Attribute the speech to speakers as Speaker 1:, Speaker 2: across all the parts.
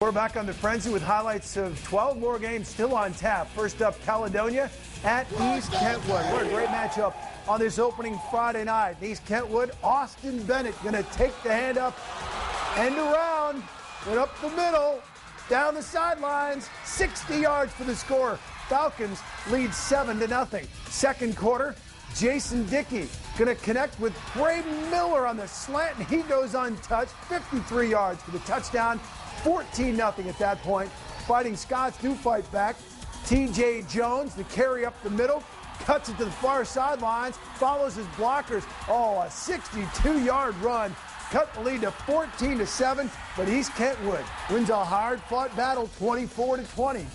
Speaker 1: We're back on the Frenzy with highlights of 12 more games still on tap. First up, Caledonia at East Kentwood. What a great matchup on this opening Friday night. East Kentwood, Austin Bennett going to take the hand up, end around, went up the middle, down the sidelines, 60 yards for the score. Falcons lead 7-0. Second quarter, Jason Dickey going to connect with Braden Miller on the slant, and he goes untouched, 53 yards for the touchdown. 14-0 at that point. Fighting Scots do fight back. T.J. Jones, the carry up the middle, cuts it to the far sidelines, follows his blockers. Oh, a 62-yard run. Cut the lead to 14-7, but East Kentwood wins a hard-fought battle, 24-20.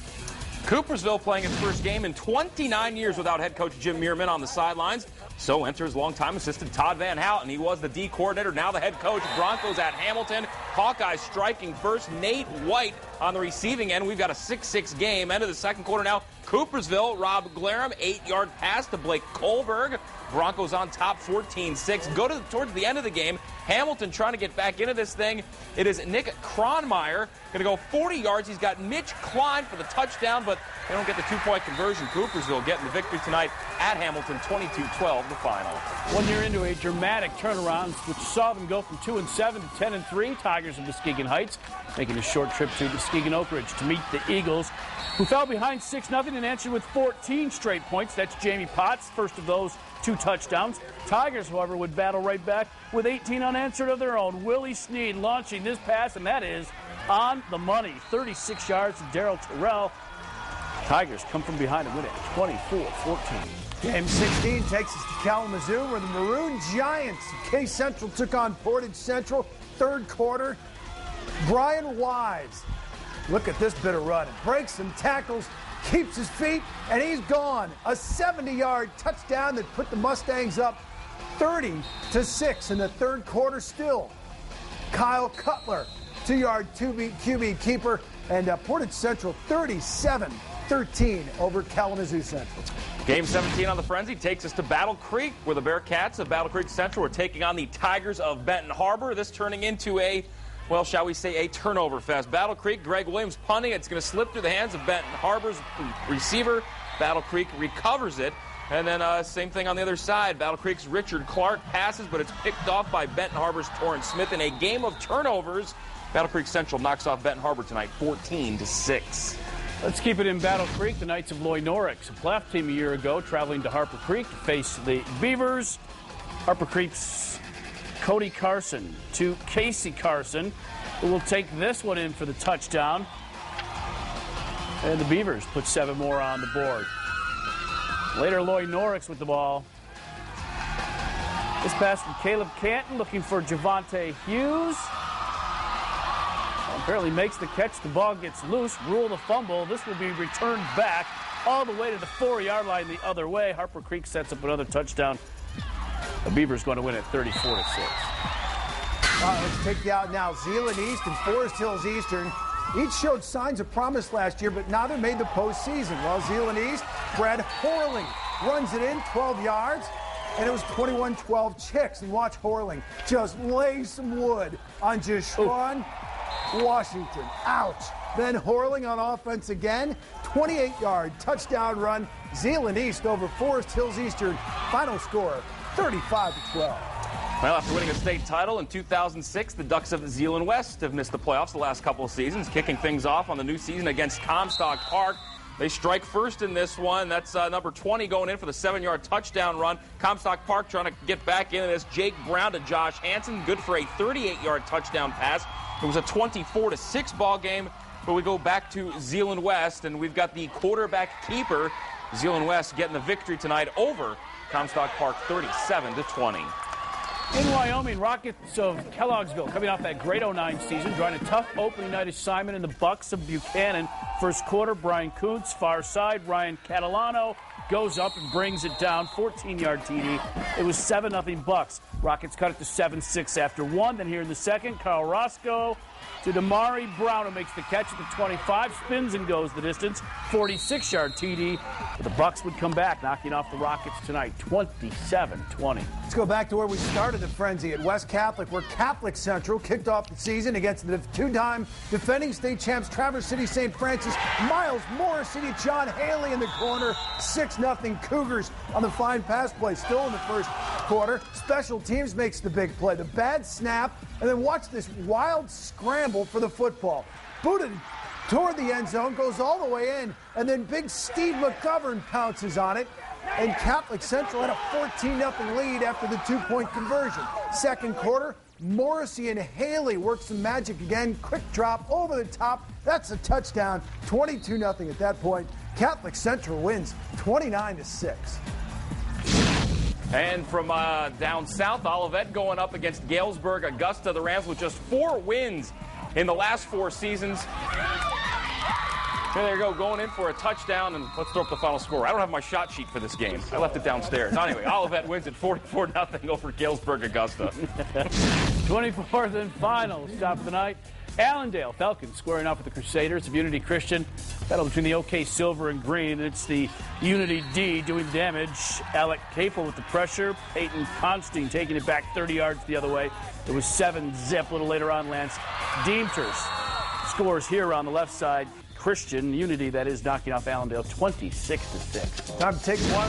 Speaker 2: Coopersville playing its first game in 29 years without head coach Jim Meerman on the sidelines. So enters longtime assistant Todd Van Houten. He was the D coordinator, now the head coach. Broncos at Hamilton. Hawkeyes striking first. Nate White on the receiving end. We've got a 6-6 game. End of the second quarter now. Coopersville, Rob Glarum, 8-yard pass to Blake Kohlberg. Broncos on top, 14-6. Towards the end of the game, Hamilton trying to get back into this thing. It is Nick Kronmeyer going to go 40 yards. He's got Mitch Klein for the touchdown, but they don't get the two-point conversion. Coopersville getting the victory tonight at Hamilton, 22-12, the final.
Speaker 3: 1 year into a dramatic turnaround, which saw them go from 2-7 to 10-3. Tigers of Muskegon Heights making a short trip to Muskegon Oak Ridge to meet the Eagles, who fell behind 6-0 and answered with 14 straight points. That's Jamie Potts, first of those 2 touchdowns. Tigers, however, would battle right back with 18 unanswered of their own. Willie Sneed launching this pass, and that is on the money. 36 yards to Darrell Terrell. Tigers come from behind and win it 24-14.
Speaker 1: Game 16 takes us to Kalamazoo, where the Maroon Giants of K Central took on Portage Central. Third quarter, Brian Wise. Look at this bit of run. Breaks some tackles, keeps his feet, and he's gone. A 70-yard touchdown that put the Mustangs up 30-6 in the third quarter still. Kyle Cutler, 2-yard QB keeper, and Portage Central 37-13 over Kalamazoo Central.
Speaker 2: Game 17 on the Frenzy takes us to Battle Creek, where the Bearcats of Battle Creek Central are taking on the Tigers of Benton Harbor. This turning into a, well, shall we say, a turnover fest. Battle Creek, Greg Williams punting. It's going to slip through the hands of Benton Harbor's receiver. Battle Creek recovers it. And then same thing on the other side. Battle Creek's Richard Clark passes, but it's picked off by Benton Harbor's Torrance Smith in a game of turnovers. Battle Creek Central knocks off Benton Harbor tonight 14-6.
Speaker 3: Let's keep it in Battle Creek. The Knights of Norrix, a playoff team a year ago, traveling to Harper Creek to face the Beavers. Harper Creek's Cody Carson to Casey Carson, who will take this one in for the touchdown. And the Beavers put 7 more on the board. Later, Norrix with the ball. This pass from Caleb Canton, looking for Javante Hughes. Apparently makes the catch. The ball gets loose. Rule the fumble. This will be returned back all the way to the 4-yard line the other way. Harper Creek sets up another touchdown. The Beavers going to win it 34-6.
Speaker 1: Let's take you out now. Zeeland East and Forest Hills Eastern each showed signs of promise last year, but neither made the postseason. While Zeeland East, Brad Horling runs it in 12 yards, and it was 21-12 Chicks. And watch Horling just lay some wood on Jashwan Washington. Ouch. Then Horling on offense again. 28-yard touchdown run. Zeeland East over Forest Hills Eastern. Final score, 35-12.
Speaker 2: Well, after winning a state title in 2006, the Ducks of Zeeland West have missed the playoffs the last couple of seasons, kicking things off on the new season against Comstock Park. They strike first in this one. That's number 20 going in for the 7-yard touchdown run. Comstock Park trying to get back into this. Jake Brown to Josh Hansen, good for a 38-yard touchdown pass. It was a 24-6 ball game, but we go back to Zeeland West, and we've got the quarterback keeper, Zeeland West, getting the victory tonight over Comstock Park, 37-20.
Speaker 3: In Wyoming, Rockets of Kelloggsville coming off that great 09 season, drawing a tough opening night assignment in the Bucks of Buchanan. First quarter, Brian Kuntz, far side, Ryan Catalano goes up and brings it down. 14-yard TD. It was 7-0 Bucks. Rockets cut it to 7-6 after one. Then here in the second, Carl Roscoe to Damari Brown, who makes the catch at the 25, spins and goes the distance. 46-yard TD. But the Bucks would come back, knocking off the Rockets tonight, 27-20.
Speaker 1: Let's go back to where we started the frenzy at West Catholic, where Catholic Central kicked off the season against the two-time defending state champs Traverse City St. Francis. Miles Morrissey to John Haley in the corner. 6-0 Cougars on the fine pass play. Still in the first quarter. Special teams makes the big play. The bad snap, and then watch this wild scramble for the football. Booted toward the end zone, goes all the way in, and then big Steve McGovern pounces on it. And Catholic Central had a 14-0 lead after the two-point conversion. Second quarter, Morrissey and Haley work some magic again. Quick drop over the top. That's a touchdown. 22-0 at that point. Catholic Central wins 29-6.
Speaker 2: And from down south, Olivet going up against Galesburg, Augusta. The Rams with just 4 wins in the last 4 seasons. There you go, going in for a touchdown, and let's throw up the final score. I don't have my shot sheet for this game. I left it downstairs. Anyway, Olivet wins at 44-0 over Galesburg, Augusta.
Speaker 3: 24th and final stop of the night. Allendale Falcons squaring off with the Crusaders of Unity Christian. Battle between the OK Silver and Green. It's the Unity D doing damage. Alec Capel with the pressure. Peyton Constine taking it back 30 yards the other way. It was 7-zip. A little later on, Lance Deemters scores here on the left side. Christian Unity, that is, knocking off Allendale 26-6.
Speaker 1: Time to take one.